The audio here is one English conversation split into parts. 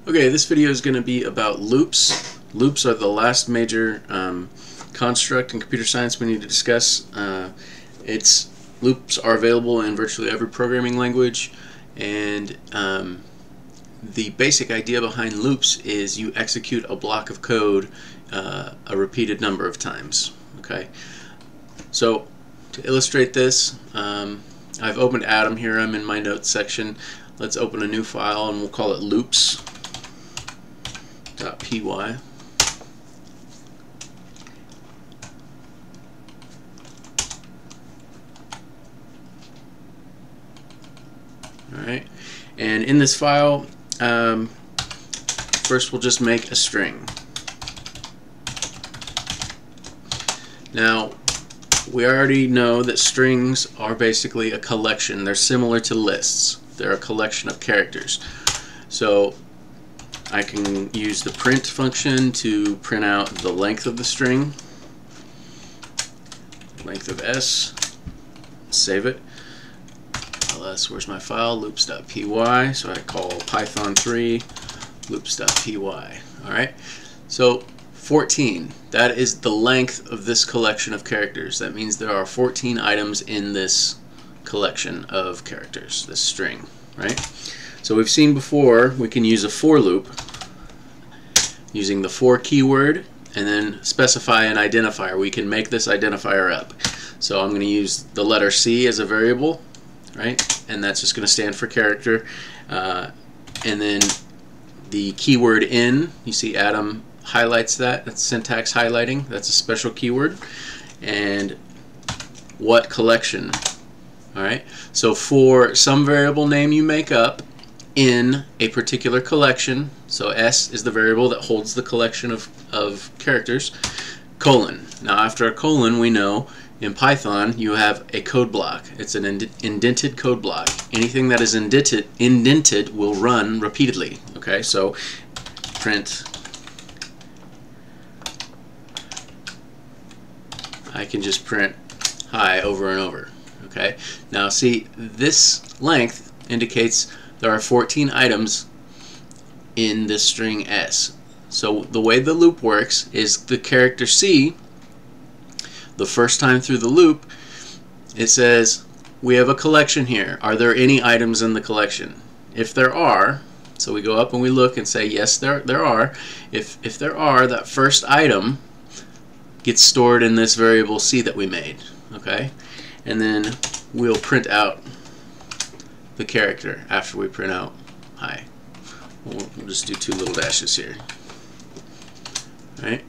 Okay, this video is going to be about loops. Loops are the last major construct in computer science we need to discuss. Loops are available in virtually every programming language, and the basic idea behind loops is you execute a block of code a repeated number of times. Okay, so to illustrate this, I've opened Atom here. I'm in my notes section. Let's open a new file and we'll call it loops.py. Alright, and in this file, first we'll just make a string. Now, we already know that strings are basically a collection. They're similar to lists. They're a collection of characters. So I can use the print function to print out the length of the string, length of s, save it. ls, where's my file? loops.py. So I call python3 loops.py. Alright, so 14, that is the length of this collection of characters. That means there are 14 items in this collection of characters, this string, right? So we've seen before we can use a for loop using the for keyword and then specify an identifier. We can make this identifier up. So I'm going to use the letter C as a variable, right? And that's just going to stand for character. And then the keyword in, you see Atom highlights that. That's syntax highlighting. That's a special keyword. And what collection? Alright, so for some variable name you make up in a particular collection, so S is the variable that holds the collection of characters, colon. Now after a colon, we know in Python you have a code block. It's an indented code block. Anything that is indented will run repeatedly. Okay, so print, I can just print hi over and over. Okay, now see, this length indicates there are 14 items in this string S. So the way the loop works is the character C, the first time through the loop, it says we have a collection here. Are there any items in the collection? If there are, so we go up and we look and say yes, there are. If there are, that first item gets stored in this variable C that we made. Okay, and then we'll print out the character after we print out hi. We'll just do two little dashes here. Alright,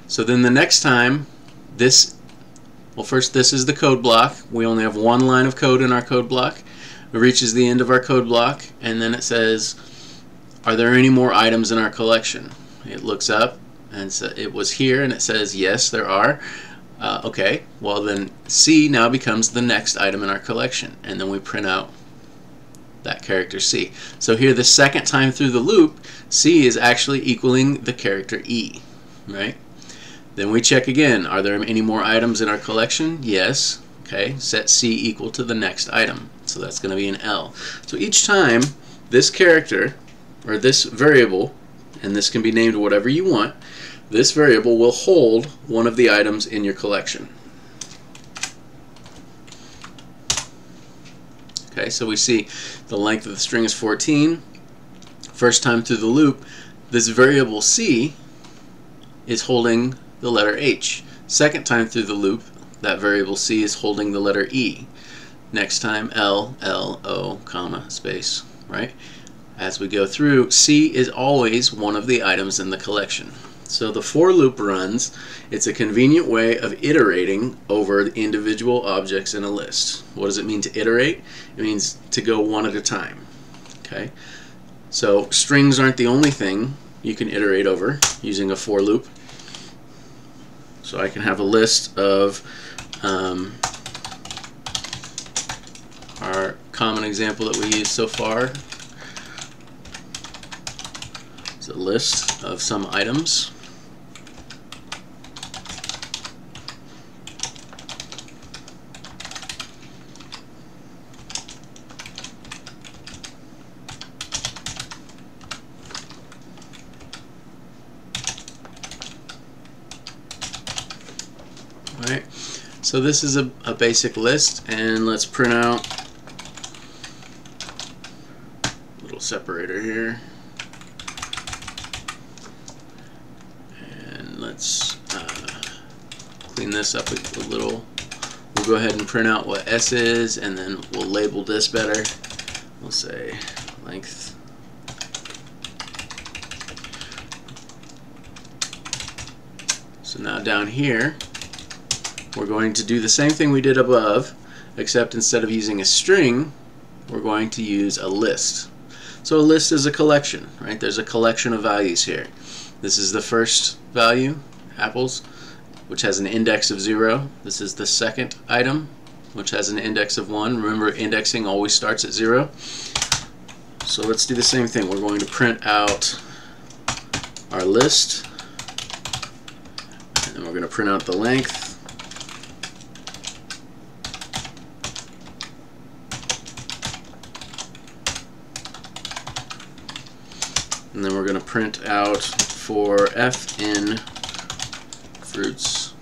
so then the next time first this is the code block. We only have one line of code in our code block. It reaches the end of our code block and then it says, are there any more items in our collection? It looks up and so it was here and it says yes, there are. Okay, well then C now becomes the next item in our collection, and then we print out that character C. So here the second time through the loop, C is actually equaling the character E, right? Then we check again, are there any more items in our collection? Yes. Okay, set C equal to the next item. So that's going to be an L. So each time this character, or this variable, and this can be named whatever you want, this variable will hold one of the items in your collection. Okay, so we see the length of the string is 14. First time through the loop, this variable C is holding the letter H. Second time through the loop, that variable C is holding the letter E. Next time L, L, O, comma, space, right? As we go through, C is always one of the items in the collection. So the for loop runs. It's a convenient way of iterating over the individual objects in a list. What does it mean to iterate? It means to go one at a time. Okay, so strings aren't the only thing you can iterate over using a for loop. So I can have a list of our common example that we used so far. It's a list of some items. So this is a basic list, and let's print out a little separator here, and let's clean this up a little. We'll go ahead and print out what S is, and then we'll label this better. We'll say length. So now down here, we're going to do the same thing we did above, except instead of using a string, we're going to use a list. So a list is a collection, right? There's a collection of values here. This is the first value, apples, which has an index of 0. This is the second item, which has an index of 1. Remember, indexing always starts at 0. So let's do the same thing. We're going to print out our list, and then we're going to print out the length. And then we're going to print out for F in fruits.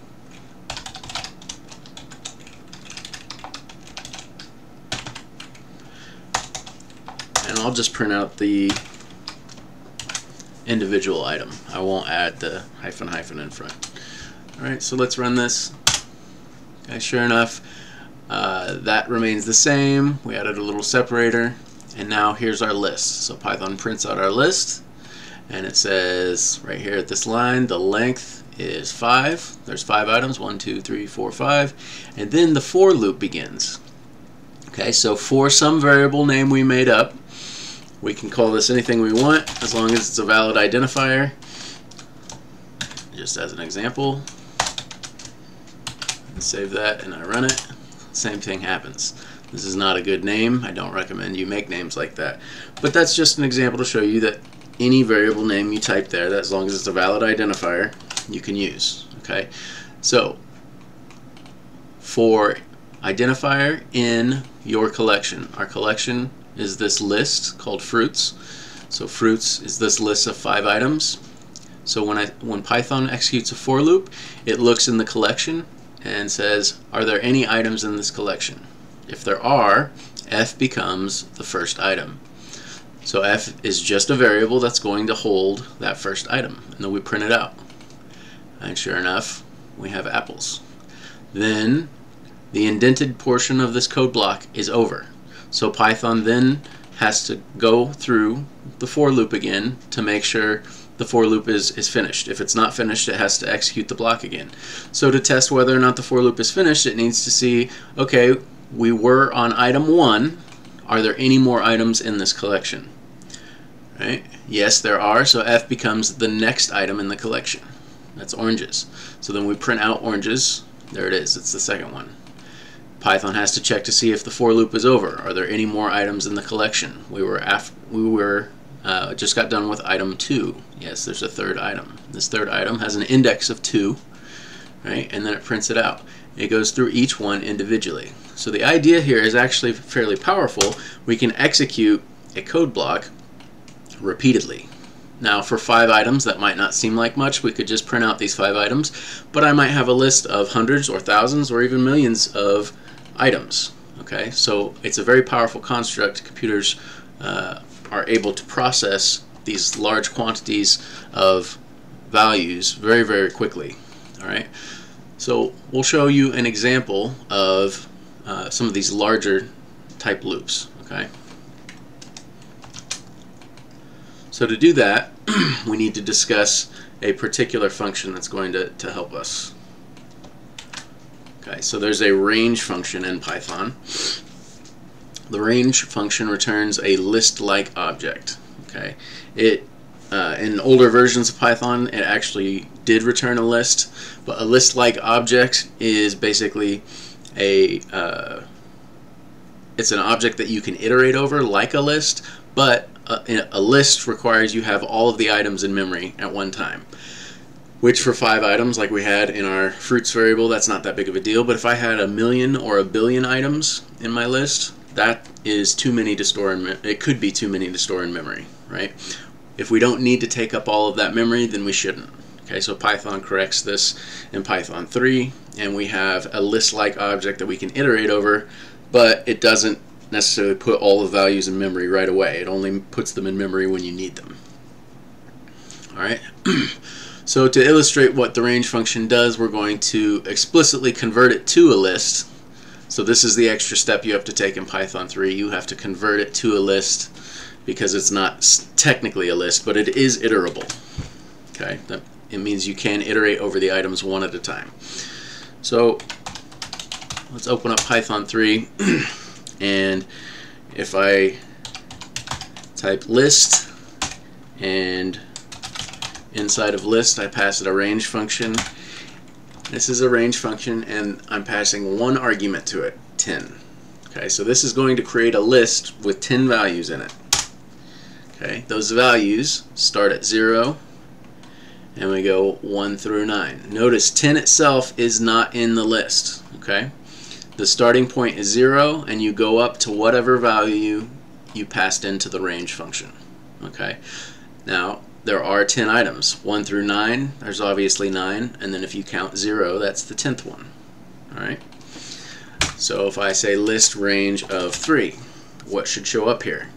And I'll just print out the individual item. I won't add the hyphen in front. Alright, so let's run this. Okay, sure enough, that remains the same. We added a little separator, and now here's our list. So Python prints out our list, and it says right here at this line, the length is 5. There's 5 items, 1, 2, 3, 4, 5, and then the for loop begins. Okay, so for some variable name we made up, we can call this anything we want as long as it's a valid identifier. Just as an example, and save that, and I run it. Same thing happens. This is not a good name. I don't recommend you make names like that. But that's just an example to show you that any variable name you type there, that as long as it's a valid identifier, you can use. Okay, so for identifier in your collection, our collection is this list called fruits. So fruits is this list of 5 items. So when Python executes a for loop, it looks in the collection and says, are there any items in this collection? If there are, F becomes the first item. So F is just a variable that's going to hold that first item, and then we print it out. And sure enough, we have apples. Then the indented portion of this code block is over. So Python then has to go through the for loop again to make sure the for loop is finished. If it's not finished, it has to execute the block again. So to test whether or not the for loop is finished, it needs to see, okay, we were on item 1. Are there any more items in this collection? Right? Yes, there are. So F becomes the next item in the collection. That's oranges. So then we print out oranges. There it is. It's the second one. Python has to check to see if the for loop is over. Are there any more items in the collection? We just got done with item 2. Yes, there's a third item. This third item has an index of 2, right? And then it prints it out. It goes through each one individually. So the idea here is actually fairly powerful. We can execute a code block repeatedly. Now for 5 items, that might not seem like much. We could just print out these 5 items, but I might have a list of hundreds or thousands or even millions of items. Okay, so it's a very powerful construct. Computers are able to process these large quantities of values very, very quickly. All right, so we'll show you an example of some of these larger type loops. Okay. So to do that, we need to discuss a particular function that's going to help us. Okay, so there's a range function in Python. The range function returns a list-like object. Okay, in older versions of Python, it actually did return a list, but a list-like object is basically it's an object that you can iterate over like a list, but a list requires you have all of the items in memory at one time, which for 5 items like we had in our fruits variable, that's not that big of a deal. But if I had 1 million or 1 billion items in my list, that is too many to store in it could be too many to store in memory, right? If we don't need to take up all of that memory, then we shouldn't. Okay, so Python corrects this in Python 3, and we have a list-like object that we can iterate over, but it doesn't necessarily put all the values in memory right away. It only puts them in memory when you need them. Alright, so to illustrate what the range function does, we're going to explicitly convert it to a list. So this is the extra step you have to take in Python 3. You have to convert it to a list because it's not technically a list, but it is iterable. Okay, it means you can iterate over the items one at a time. So let's open up Python 3, and if I type list, and inside of list I pass it a range function. This is a range function, and I'm passing one argument to it, 10. Okay, so this is going to create a list with 10 values in it. Okay, those values start at 0, and we go 1 through 9. Notice 10 itself is not in the list. Okay, the starting point is 0, and you go up to whatever value you passed into the range function. Okay, now there are 10 items. 1 through 9, there's obviously 9, and then if you count 0, that's the 10th one. Alright, so if I say list range of 3, what should show up here?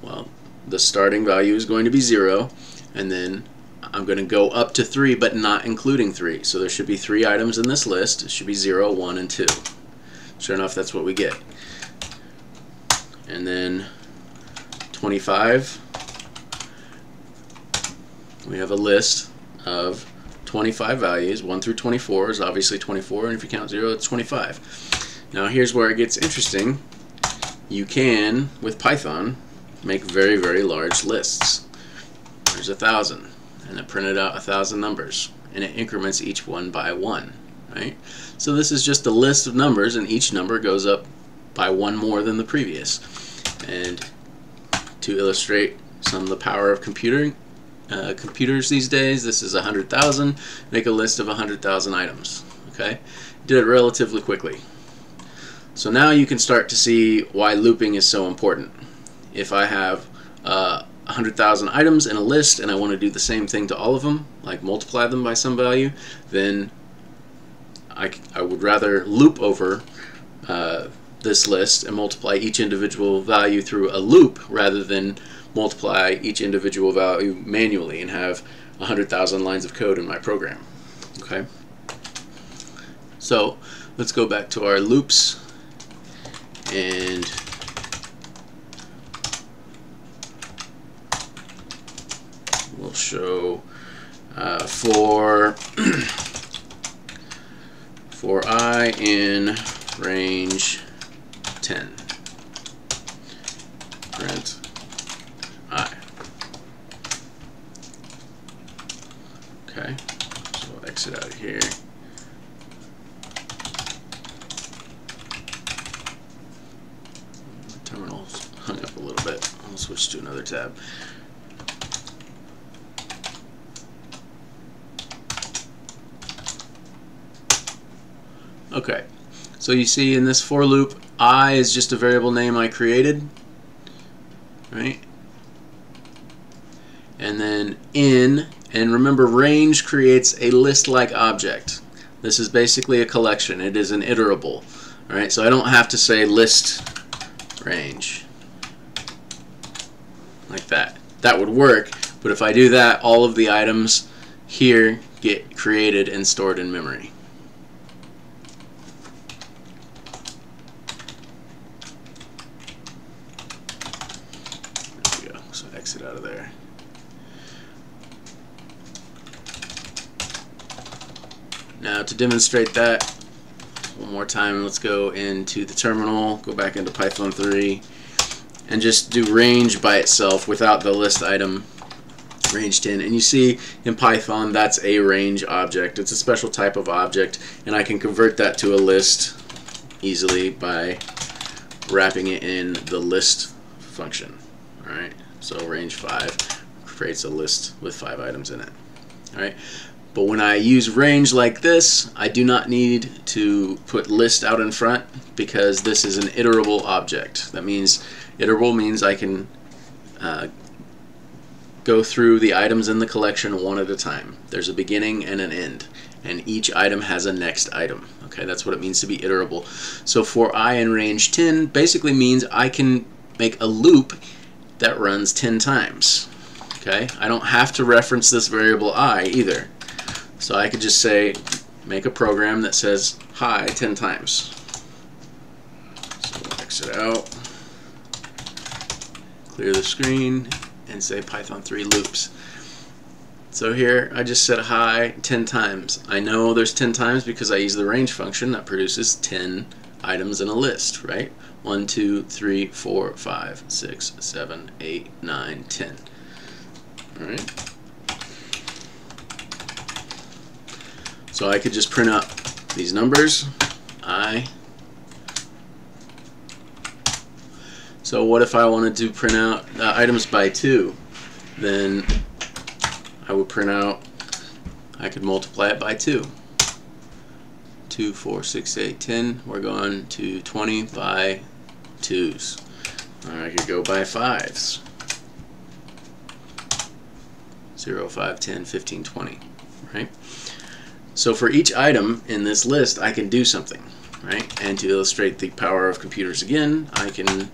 Well, the starting value is going to be 0, and then I'm going to go up to 3, but not including 3. So there should be 3 items in this list. It should be 0, 1, and 2. Sure enough, that's what we get. And then 25, we have a list of 25 values. 1 through 24 is obviously 24, and if you count 0, it's 25. Now here's where it gets interesting. You can, with Python, make very, very large lists. There's 1,000, and it printed out 1,000 numbers, and it increments each one by 1. Right? So this is just a list of numbers, and each number goes up by 1 more than the previous. And to illustrate some of the power of computers these days, this is 100,000. Make a list of 100,000 items. Okay, did it relatively quickly. So now you can start to see why looping is so important. If I have 100,000 items in a list and I want to do the same thing to all of them, like multiply them by some value, then I would rather loop over this list and multiply each individual value through a loop rather than multiply each individual value manually and have 100,000 lines of code in my program. Okay, so let's go back to our loops, and we'll show for I in range 10, print I. Okay, so we'll exit out of here. The terminal's hung up a little bit. I'll switch to another tab. Okay, so you see in this for loop, I is just a variable name I created, right? And then in, and remember range creates a list-like object. This is basically a collection. It is an iterable. All right, so I don't have to say list range like that. That would work, but if I do that, all of the items here get created and stored in memory. There we go. So exit out of there. Now to demonstrate that one more time, let's go into the terminal, go back into Python 3, and just do range by itself without the list item, range 10. And you see in Python that's a range object. It's a special type of object, and I can convert that to a list easily by wrapping it in the list function. Alright, so range 5 creates a list with 5 items in it. Alright. But when I use range like this, I do not need to put list out in front because this is an iterable object. That means iterable means I can go through the items in the collection one at a time. There's a beginning and an end, and each item has a next item. Okay, that's what it means to be iterable. So for I in range 10 basically means I can make a loop that runs 10 times. Okay, I don't have to reference this variable I either. So I could just say, make a program that says hi 10 times. So we'll exit out, clear the screen, and say Python 3 loops. So here I just said hi 10 times. I know there's 10 times because I use the range function that produces 10 items in a list, right? 1, 2, 3, 4, 5, 6, 7, 8, 9, 10. All right. So I could just print out these numbers, I. So what if I wanted to print out items by 2? Then I would print out, I could multiply it by 2. 2, 4, 6, 8, 10. We're going to 20 by 2s. Or I could go by 5s. 0, 5, 10, 15, 20. Right? So for each item in this list, I can do something, right? And to illustrate the power of computers again, I can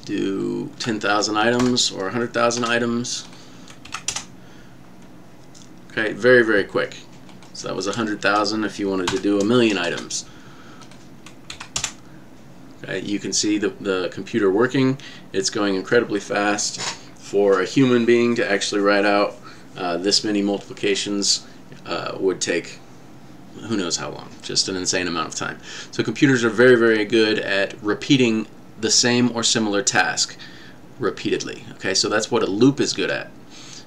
do 10,000 items or 100,000 items. Okay, very, very quick. So that was 100,000 if you wanted to do 1,000,000 items. Okay, you can see the computer working. It's going incredibly fast. For a human being to actually write out this many multiplications would take who knows how long, just an insane amount of time. So computers are very, very good at repeating the same or similar task repeatedly. Okay, so that's what a loop is good at.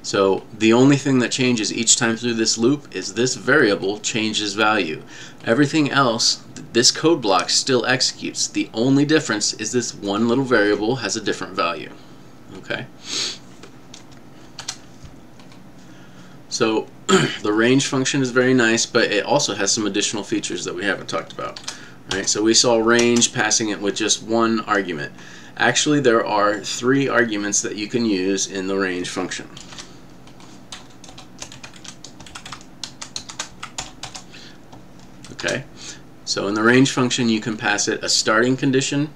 So the only thing that changes each time through this loop is this variable changes value. Everything else, this code block still executes. The only difference is this one little variable has a different value. Okay. So the range function is very nice, but it also has some additional features that we haven't talked about. Right? So we saw range passing it with just one argument. Actually, there are 3 arguments that you can use in the range function. Okay, so in the range function you can pass it a starting condition,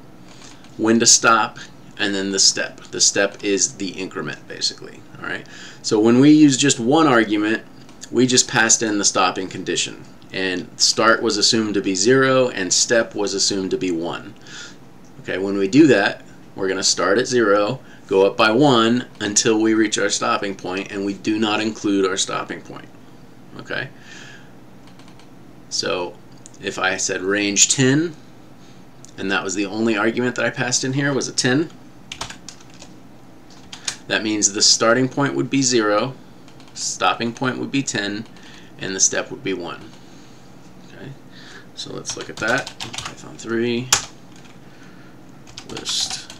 when to stop, and then the step. The step is the increment, basically. All right. So when we use just one argument, we just passed in the stopping condition, and start was assumed to be 0 and step was assumed to be 1. Okay, when we do that, we're going to start at 0, go up by 1 until we reach our stopping point, and we do not include our stopping point. Okay. So if I said range 10, and that was the only argument that I passed in here was a 10, that means the starting point would be 0, stopping point would be 10, and the step would be 1. Okay, so let's look at that. Python 3 list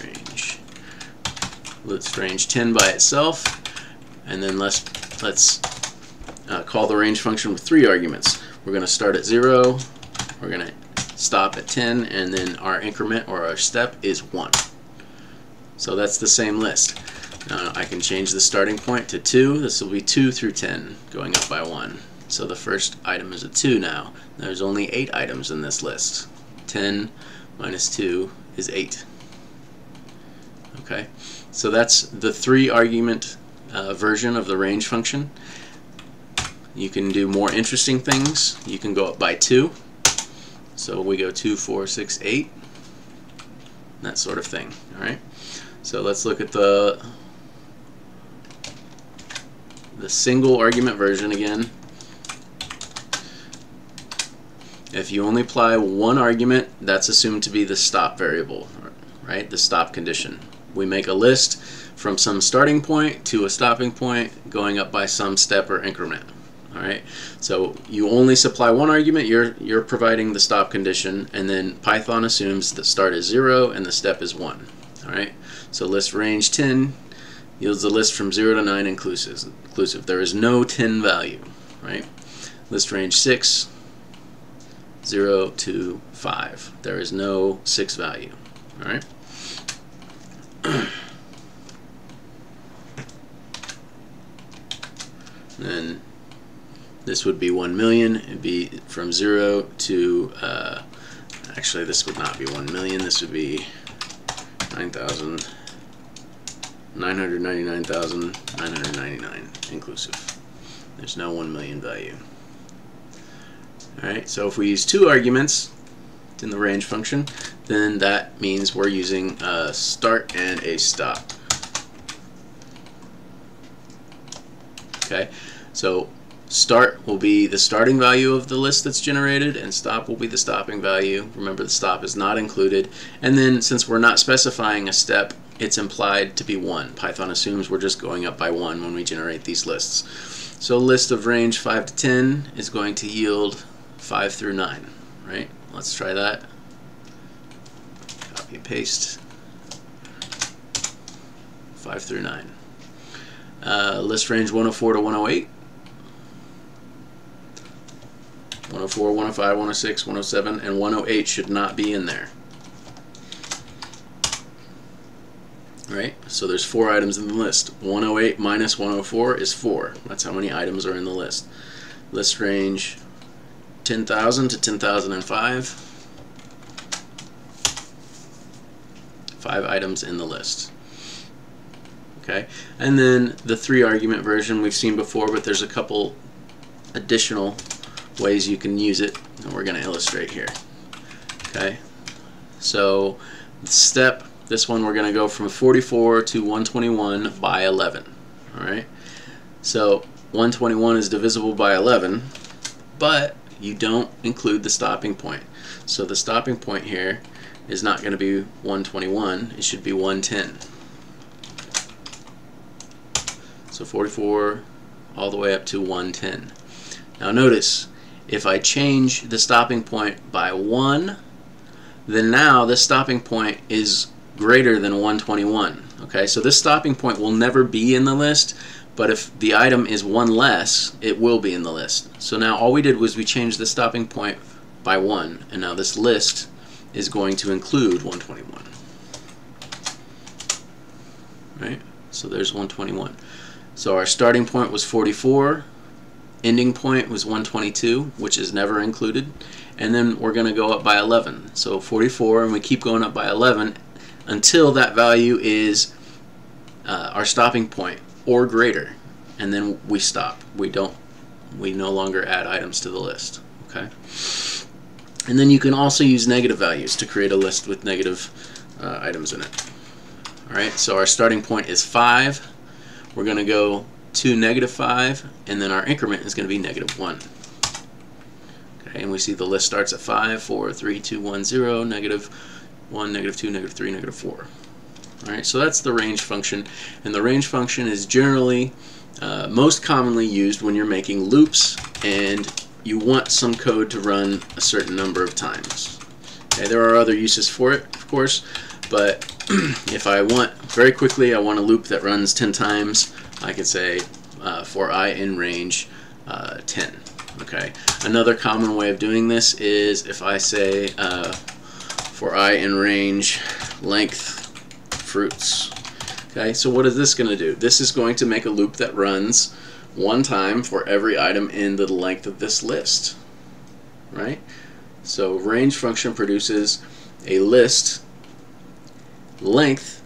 range. Let's range 10 by itself, and then let's call the range function with 3 arguments. We're going to start at 0, we're going to stop at 10, and then our increment or our step is 1. So that's the same list. Now I can change the starting point to 2. This will be 2 through 10, going up by 1. So the first item is a 2 now. There's only 8 items in this list. 10 minus 2 is 8. Okay, so that's the 3 argument version of the range function. You can do more interesting things. You can go up by 2. So we go 2, 4, 6, 8. That sort of thing. All right. So let's look at the single argument version again. If you only apply one argument, that's assumed to be the stop variable, right? The stop condition. We make a list from some starting point to a stopping point, going up by some step or increment. All right. So you only supply one argument. You're providing the stop condition, and then Python assumes the start is 0 and the step is 1. All right. So list range 10 yields a list from 0 to 9 inclusive. There is no 10 value, right? List range 6, 0 to 5. There is no 6 value, all right? then this would be 1 million. It'd be from 0 to, actually this would not be 1 million, this would be 999,999 inclusive. There's no 1 million value. Alright, so if we use 2 arguments in the range function, then that means we're using a start and a stop. Okay, so start will be the starting value of the list that's generated, and stop will be the stopping value. Remember, the stop is not included. And then since we're not specifying a step, it's implied to be 1. Python assumes we're just going up by 1 when we generate these lists. So a list of range 5 to 10 is going to yield 5 through 9, right? Let's try that. Copy and paste. 5 through 9. List range 104 to 108. 104, 105, 106, 107, and 108 should not be in there. Right? So there's 4 items in the list. 108 minus 104 is 4. That's how many items are in the list. List range 10,000 to 10,005. 5 items in the list. Okay, and then the 3 argument version we've seen before, but there's a couple additional ways you can use it, and we're going to illustrate here. Okay, so step, this one we're going to go from 44 to 121 by 11. Alright, so 121 is divisible by 11, but you don't include the stopping point. So the stopping point here is not going to be 121, it should be 110. So 44 all the way up to 110. Now notice, if I change the stopping point by 1, then now the stopping point is greater than 121. Okay, so this stopping point will never be in the list, but if the item is 1 less, it will be in the list. So now all we did was we changed the stopping point by 1, and now this list is going to include 121. Right? So there's 121. So our starting point was 44, ending point was 122, which is never included, and then we're going to go up by 11. So 44, and we keep going up by 11 until that value is our stopping point or greater, and then we stop. We no longer add items to the list. Okay. And then you can also use negative values to create a list with negative items in it. All right. So our starting point is 5. We're going to go to -5, and then our increment is going to be -1. Okay, and we see the list starts at 5, 4, 3, 2, 1, 0, -1, -2, -3, -4. Alright, so that's the range function, and the range function is generally most commonly used when you're making loops and you want some code to run a certain number of times. Okay, there are other uses for it, of course, but if I want, very quickly, I want a loop that runs 10 times, I could say for I in range 10. Okay. Another common way of doing this is if I say for I in range length fruits. Okay, so what is this going to do? This is going to make a loop that runs 1 time for every item in the length of this list. Right? So range function produces a list length.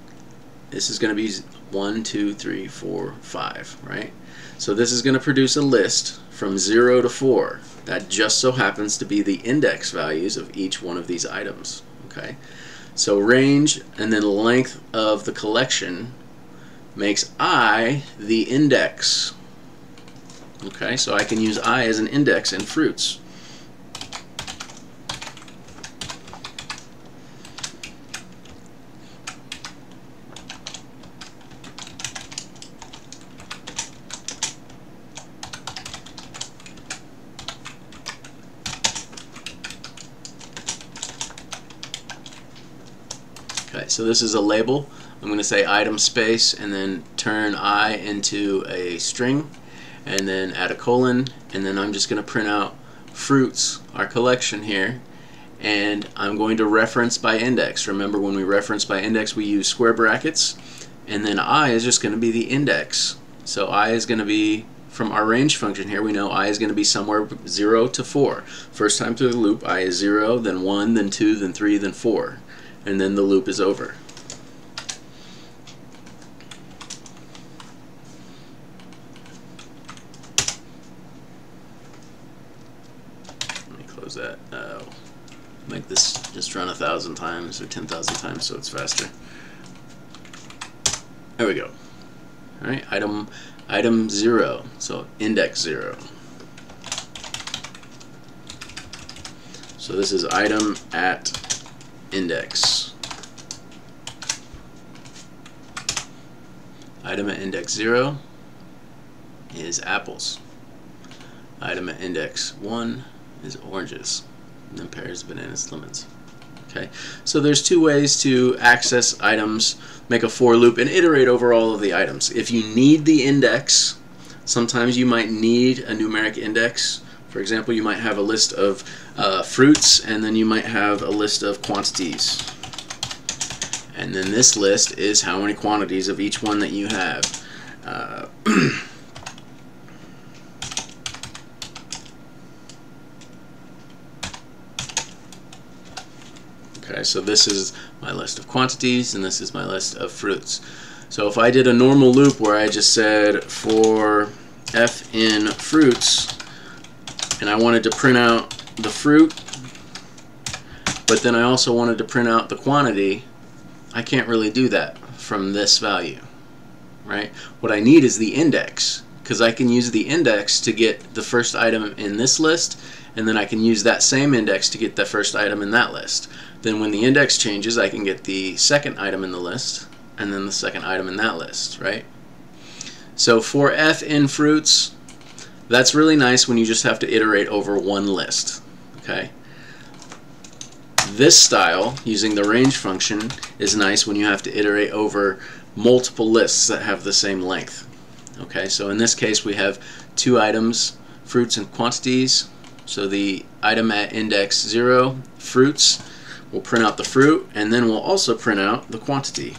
This is going to be 1, 2, 3, 4, 5, right? So this is going to produce a list from 0 to 4 that just so happens to be the index values of each one of these items. Okay, so range and then length of the collection makes I the index. Okay, so I can use I as an index in fruits. Okay, so this is a label. I'm going to say item space and then turn I into a string and then add a colon, and then I'm just going to print out fruits, our collection here, and I'm going to reference by index. Remember, when we reference by index we use square brackets, and then I is just going to be the index. So I is going to be from our range function here, we know I is going to be somewhere 0 to 4. First time through the loop, I is 0, then 1, then 2, then 3, then 4. And then the loop is over. Let me close that. Make this just run 1,000 times or 10,000 times so it's faster. There we go. All right, item 0, so index 0. So this is item at index. Item at index 0 is apples. Item at index 1 is oranges. And then pears, bananas, lemons. Okay, so there's two ways to access items, make a for loop, and iterate over all of the items. If you need the index, sometimes you might need a numeric index. For example, you might have a list of fruits, and then you might have a list of quantities. And then this list is how many quantities of each one that you have. Okay, so this is my list of quantities, and this is my list of fruits. So if I did a normal loop where I just said for f in fruits, and I wanted to print out the fruit, but then I also wanted to print out the quantity, I can't really do that from this value, right? What I need is the index, because I can use the index to get the first item in this list, and then I can use that same index to get the first item in that list. Then when the index changes, I can get the second item in the list, and then the second item in that list, right? So for f in fruits, that's really nice when you just have to iterate over one list, okay? This style, using the range function, is nice when you have to iterate over multiple lists that have the same length. Okay, so in this case we have two items, fruits and quantities. So the item at index 0, fruits, will print out the fruit, and then we'll also print out the quantity.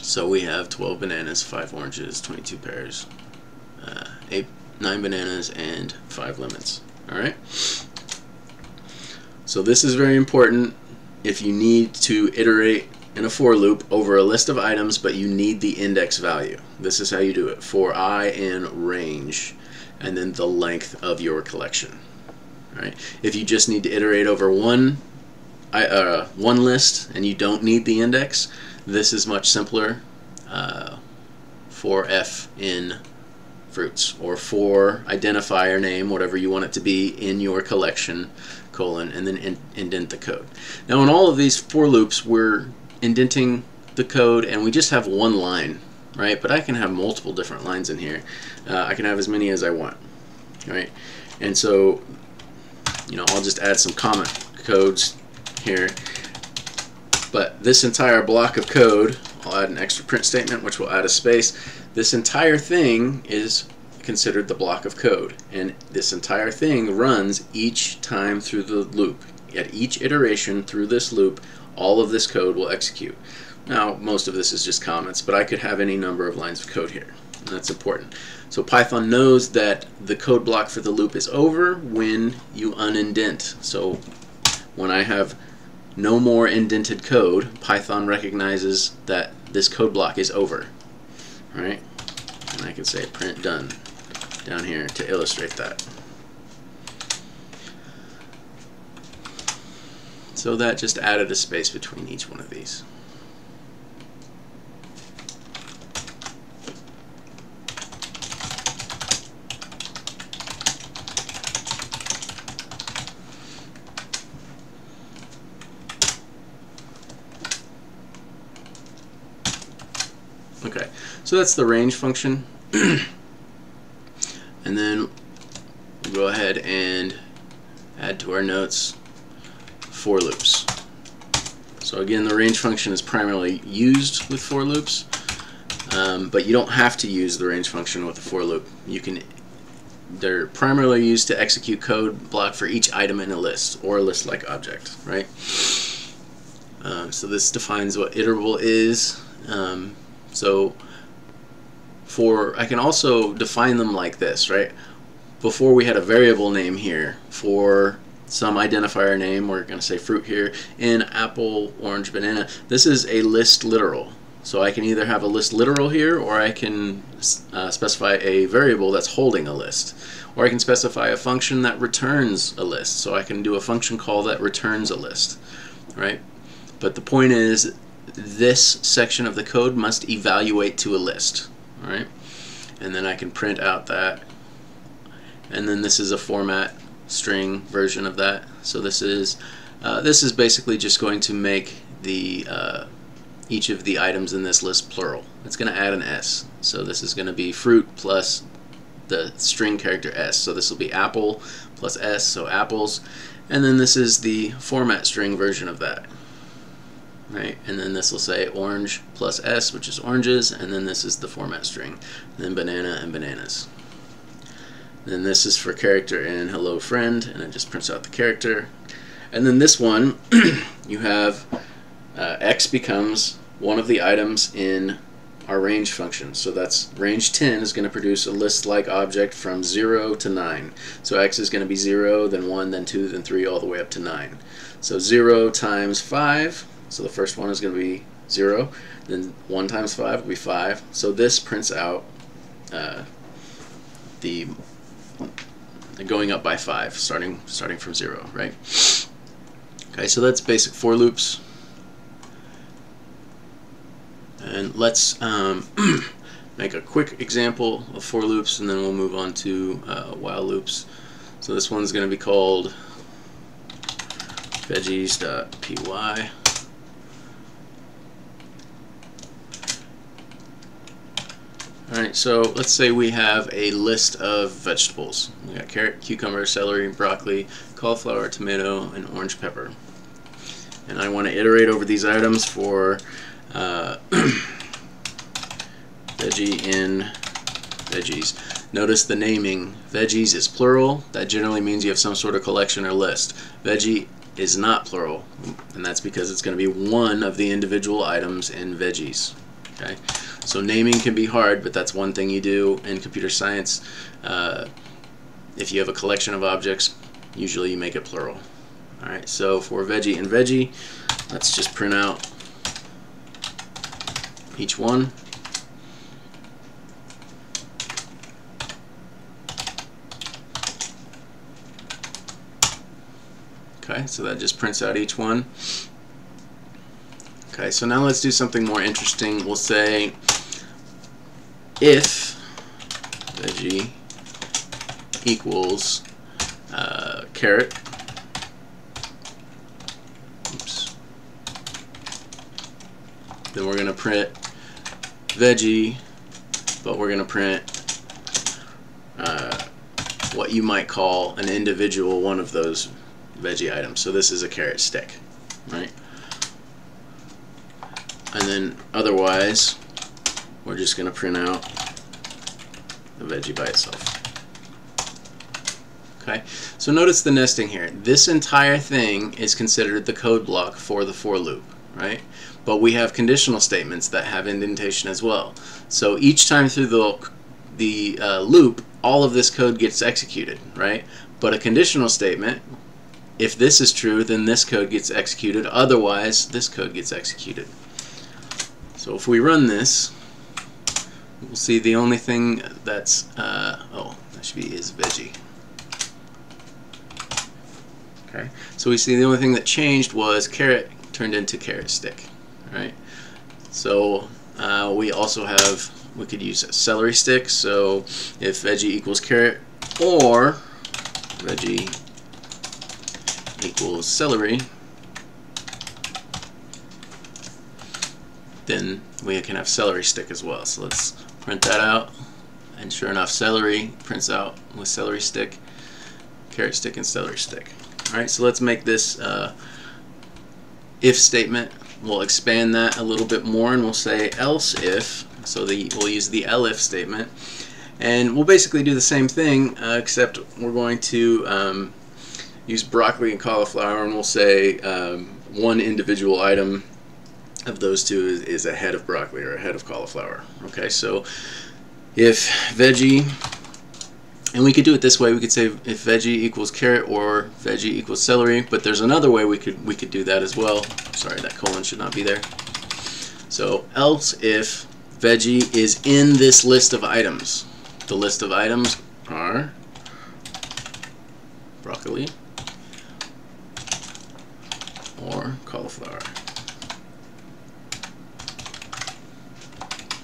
So we have 12 bananas, 5 oranges, 22 pears, 9 bananas, and 5 lemons. Alright? So this is very important if you need to iterate in a for loop over a list of items, but you need the index value. This is how you do it. For I in range, and then the length of your collection. Alright? If you just need to iterate over one list and you don't need the index, this is much simpler. For f in fruits, or for identifier name, whatever you want it to be in your collection, colon, and then indent the code. Now in all of these for loops, we're indenting the code and we just have one line, right? But I can have multiple different lines in here. I can have as many as I want, right? And so, you know, I'll just add some comment codes here. But this entire block of code, I'll add an extra print statement which will add a space. This entire thing is considered the block of code, and this entire thing runs each time through the loop. At each iteration through this loop, all of this code will execute. Now most of this is just comments, but I could have any number of lines of code here, and that's important. So Python knows that the code block for the loop is over when you unindent. So when I have no more indented code, Python recognizes that this code block is over. Alright? And I can say print done down here to illustrate that. So that just added a space between each one of these. Okay, so that's the range function. And then we'll go ahead and add to our notes for loops. So again, the range function is primarily used with for loops, but you don't have to use the range function with a for loop. They're primarily used to execute code block for each item in a list or a list-like object, right? So this defines what iterable is. So I can also define them like this, right? Before we had a variable name here for some identifier name. We're going to say fruit here in apple, orange, banana. This is a list literal. So I can either have a list literal here, or I can specify a variable that's holding a list. Or I can specify a function that returns a list. So I can do a function call that returns a list, right? But the point is, this section of the code must evaluate to a list, all right? And then I can print out that. And then this is a format string version of that. So this is basically just going to make the each of the items in this list plural. It's going to add an S. So this is going to be fruit plus the string character S. So this will be apple plus S, so apples. And then this is the format string version of that. Right? And then this will say orange plus S, which is oranges, and then this is the format string. And then banana and bananas. Then this is for character and hello friend, and it just prints out the character. And then this one, you have X becomes one of the items in our range function. So that's range 10 is going to produce a list-like object from 0 to 9. So X is going to be 0, then 1, then 2, then 3, all the way up to 9. So 0 times 5, so the first one is going to be 0, then 1 times 5 will be 5. So this prints out the going up by 5, starting from 0, right? Okay, so that's basic for loops. And let's make a quick example of for loops, and then we'll move on to while loops. So this one's going to be called veggies.py. Alright, so let's say we have a list of vegetables. We got carrot, cucumber, celery, broccoli, cauliflower, tomato, and orange pepper. And I want to iterate over these items for veggie in veggies. Notice the naming. Veggies is plural. That generally means you have some sort of collection or list. Veggie is not plural, and that's because it's going to be one of the individual items in veggies. Okay, so naming can be hard, but that's one thing you do in computer science. If you have a collection of objects, usually you make it plural. Alright, so for veggie and veggie, let's just print out each one. Okay, so that just prints out each one. Okay, so now let's do something more interesting. We'll say if veggie equals carrot. Oops. Then we're going to print veggie, but we're going to print what you might call an individual one of those veggie items. So this is a carrot stick, right? And then otherwise, we're just going to print out the veggie by itself. Okay, so notice the nesting here. This entire thing is considered the code block for the for loop, right? But we have conditional statements that have indentation as well. So each time through the loop, all of this code gets executed, right? But a conditional statement, if this is true, then this code gets executed. Otherwise, this code gets executed. So if we run this, we'll see the only thing that's, oh, that should be is veggie. Okay, so we see the only thing that changed was carrot turned into carrot stick, right? So we also have, we could use a celery stick, so if veggie equals carrot or veggie equals celery, then we can have celery stick as well. So let's print that out, and sure enough, celery prints out with celery stick, carrot stick, and celery stick. Alright, so let's make this if statement. We'll expand that a little bit more, and we'll say else if. So we'll use the elif statement, and we'll basically do the same thing, except we're going to use broccoli and cauliflower, and we'll say one individual item of those two is a head of broccoli or a head of cauliflower. Okay, so if veggie, and we could do it this way, we could say if veggie equals carrot or veggie equals celery, but there's another way we could do that as well. Sorry, that colon should not be there. So else if veggie is in this list of items. The list of items are broccoli or cauliflower.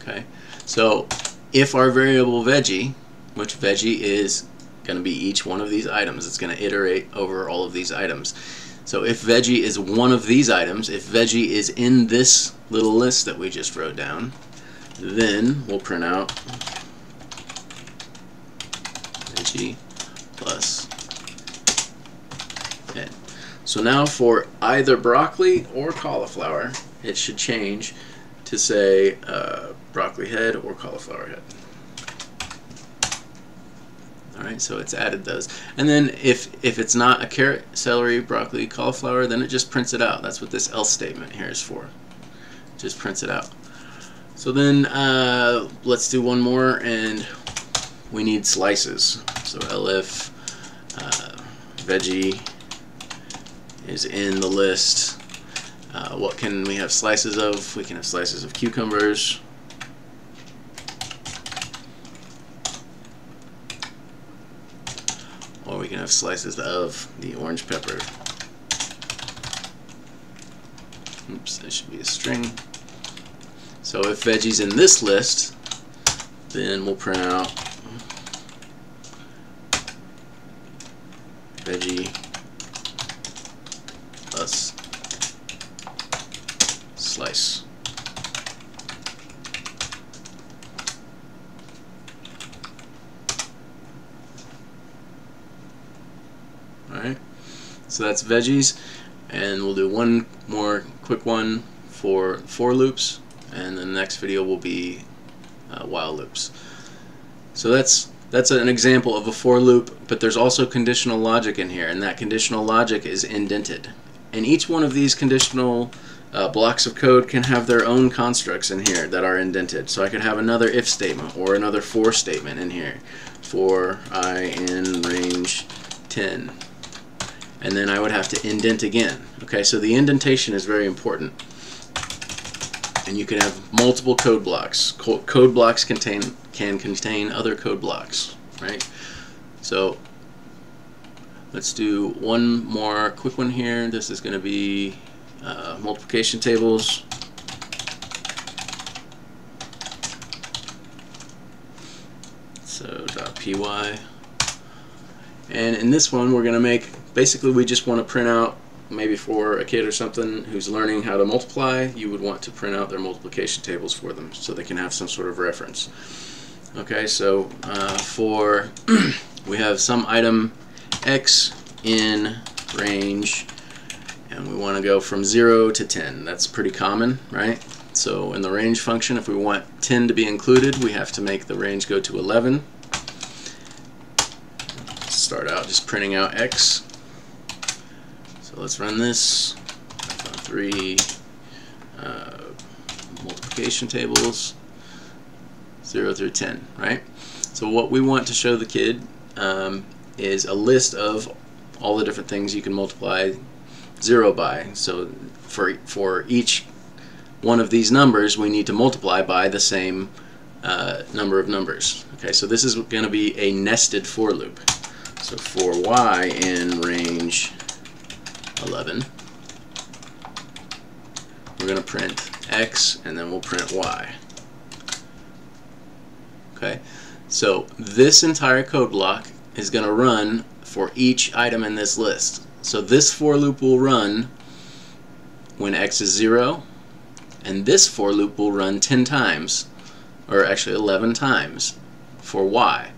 Okay, so if our variable veggie, which veggie is going to be each one of these items, it's going to iterate over all of these items. So if veggie is one of these items, if veggie is in this little list that we just wrote down, then we'll print out veggie plus head. So now for either broccoli or cauliflower, it should change to say broccoli head or cauliflower head. Alright, so it's added those. And then if it's not a carrot, celery, broccoli, cauliflower, then it just prints it out. That's what this else statement here is for. It just prints it out. So then let's do one more, and we need slices. So elif veggie is in the list. What can we have slices of? We can have slices of cucumbers. Or we can have slices of the orange pepper. Oops, that should be a string. So if veggie's in this list, then we'll print out veggie plus slice. Alright, so that's veggies, and we'll do one more quick one for loops, and the next video will be while loops. So that's an example of a for loop, but there's also conditional logic in here, and that conditional logic is indented. And each one of these conditional blocks of code can have their own constructs in here that are indented. So I could have another if statement or another for statement in here for I in range 10. And then I would have to indent again. Okay, so the indentation is very important. And you can have multiple code blocks. Code blocks can contain other code blocks, right? So let's do one more quick one here. This is going to be multiplication tables. So .py. And in this one we're going to make, basically we just want to print out, maybe for a kid or something who's learning how to multiply, you would want to print out their multiplication tables for them so they can have some sort of reference. Okay, so for we have some item x in range, and we want to go from 0 to 10. That's pretty common, right? So in the range function, if we want 10 to be included, we have to make the range go to 11. Start out just printing out x. So let's run this. Python 3 multiplication tables 0 through 10, right? So what we want to show the kid is a list of all the different things you can multiply 0 by. So for each one of these numbers, we need to multiply by the same number of numbers. Okay, so this is going to be a nested for loop. So for y in range 11, we're going to print x, and then we'll print y. Okay, so this entire code block is going to run for each item in this list. So this for loop will run when x is 0, and this for loop will run 10 times, or actually 11 times for y.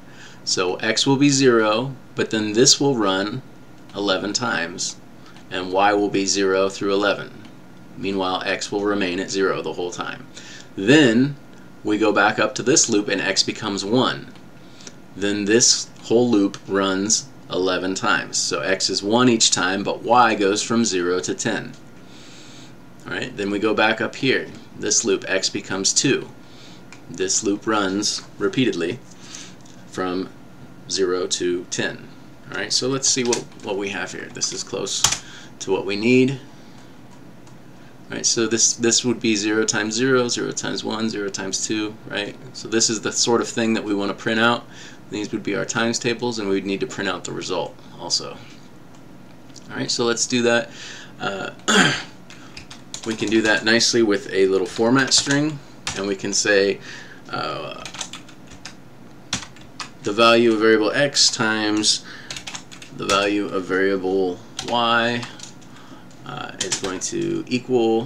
So x will be 0, but then this will run 11 times, and y will be 0 through 11. Meanwhile, x will remain at 0 the whole time. Then we go back up to this loop and x becomes 1. Then this whole loop runs 11 times. So x is 1 each time, but y goes from 0 to 10. Alright, then we go back up here. This loop, x becomes 2. This loop runs repeatedly from 0 to 10. Alright, so let's see what we have here. This is close to what we need. Alright, so this would be 0 times 0, 0 times 1, 0 times 2, right? So this is the sort of thing that we want to print out. These would be our times tables, and we'd need to print out the result also. Alright, so let's do that. We can do that nicely with a little format string, and we can say the value of variable x times the value of variable y is going to equal,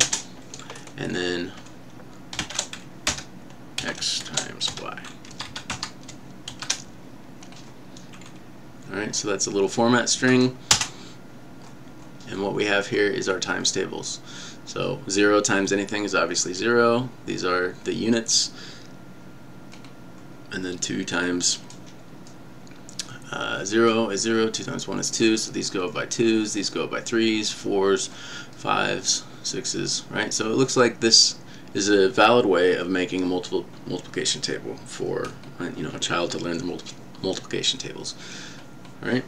and then x times y. Alright, so that's a little format string, and what we have here is our times tables. So 0 times anything is obviously 0. These are the units. And then 2 times 0 is 0, 2 times 1 is 2, so these go up by 2s, these go up by 3s, 4s, 5s, 6s, right? So it looks like this is a valid way of making a multiplication table for a child to learn the multiplication tables, right?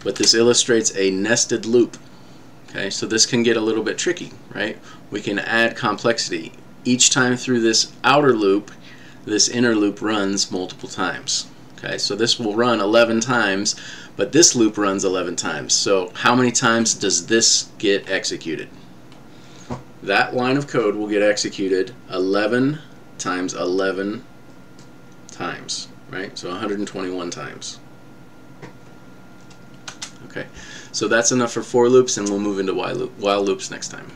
But this illustrates a nested loop. Okay, so this can get a little bit tricky, right? We can add complexity. Each time through this outer loop, this inner loop runs multiple times. Okay, so this will run 11 times, but this loop runs 11 times. So how many times does this get executed? That line of code will get executed 11 times 11 times, right? So 121 times. Okay, so that's enough for for loops, and we'll move into while loops next time.